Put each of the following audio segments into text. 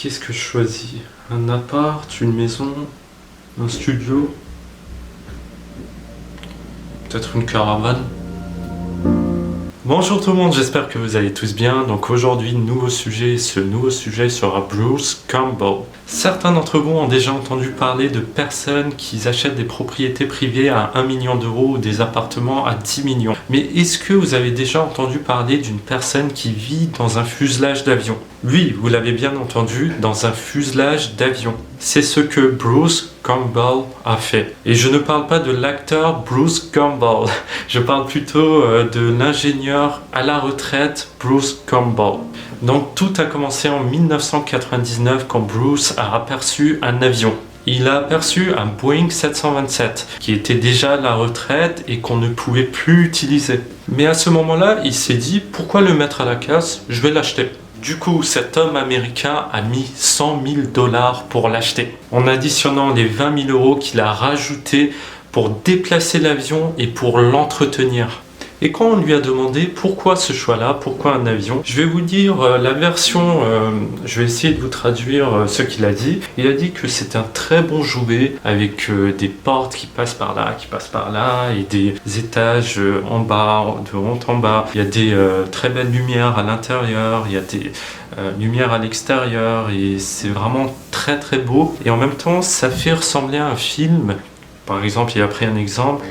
Qu'est-ce que je choisis? Un appart, une maison, un studio? Peut-être une caravane? Bonjour tout le monde, j'espère que vous allez tous bien. Donc aujourd'hui, nouveau sujet. Ce nouveau sujet sera Bruce Campbell. Certains d'entre vous ont déjà entendu parler de personnes qui achètent des propriétés privées à 1 million d'euros ou des appartements à 10 millions. Mais est-ce que vous avez déjà entendu parler d'une personne qui vit dans un fuselage d'avion? Oui, vous l'avez bien entendu, dans un fuselage d'avion. C'est ce que Bruce Campbell a fait. Et je ne parle pas de l'acteur Bruce Campbell, je parle plutôt de l'ingénieur à la retraite Bruce Campbell. Donc tout a commencé en 1999 quand Bruce a aperçu un avion. Il a aperçu un Boeing 727 qui était déjà à la retraite et qu'on ne pouvait plus utiliser. Mais à ce moment-là, il s'est dit pourquoi le mettre à la casse, je vais l'acheter. Du coup, cet homme américain a mis 100 000 $ pour l'acheter, en additionnant les 20 000 € qu'il a rajoutés pour déplacer l'avion et pour l'entretenir. Et quand on lui a demandé pourquoi ce choix-là, pourquoi un avion, je vais vous dire la version, je vais essayer de vous traduire ce qu'il a dit. Il a dit que c'est un très bon jouet avec des portes qui passent par là, et des étages en bas, de haut en bas. Il y a des très belles lumières à l'intérieur, il y a des lumières à l'extérieur et c'est vraiment très très beau. Et en même temps, ça fait ressembler à un film. Par exemple, il a pris un exemple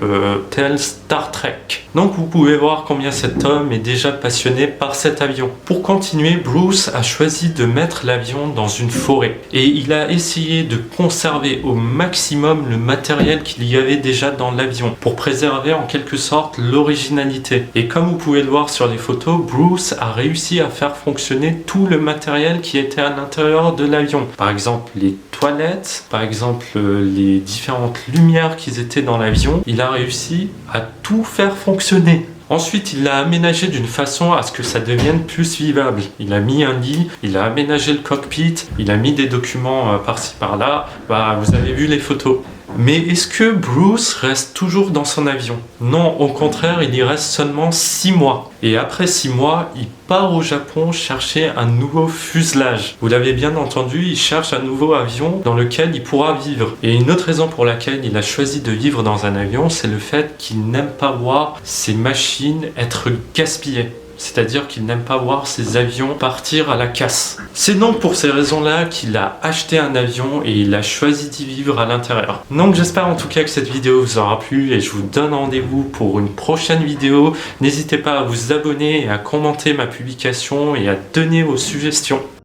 tel Star Trek. Donc vous pouvez voir combien cet homme est déjà passionné par cet avion. Pour continuer, Bruce a choisi de mettre l'avion dans une forêt. Et il a essayé de conserver au maximum le matériel qu'il y avait déjà dans l'avion, pour préserver en quelque sorte l'originalité. Et comme vous pouvez le voir sur les photos, Bruce a réussi à faire fonctionner tout le matériel qui était à l'intérieur de l'avion. Par exemple, les toilettes, par exemple les différentes lumières qui étaient dans l'avion, il a réussi à tout faire fonctionner. Ensuite, il l'a aménagé d'une façon à ce que ça devienne plus vivable. Il a mis un lit, il a aménagé le cockpit, il a mis des documents par-ci par-là. Vous avez vu les photos. Mais est-ce que Bruce reste toujours dans son avion? Non, au contraire, il y reste seulement 6 mois. Et après 6 mois, il part au Japon chercher un nouveau fuselage. Vous l'avez bien entendu, il cherche un nouveau avion dans lequel il pourra vivre. Et une autre raison pour laquelle il a choisi de vivre dans un avion, c'est le fait qu'il n'aime pas voir ses machines être gaspillées. C'est-à-dire qu'il n'aime pas voir ses avions partir à la casse. C'est donc pour ces raisons-là qu'il a acheté un avion et il a choisi d'y vivre à l'intérieur. Donc j'espère en tout cas que cette vidéo vous aura plu et je vous donne rendez-vous pour une prochaine vidéo. N'hésitez pas à vous abonner et à commenter ma publication et à donner vos suggestions.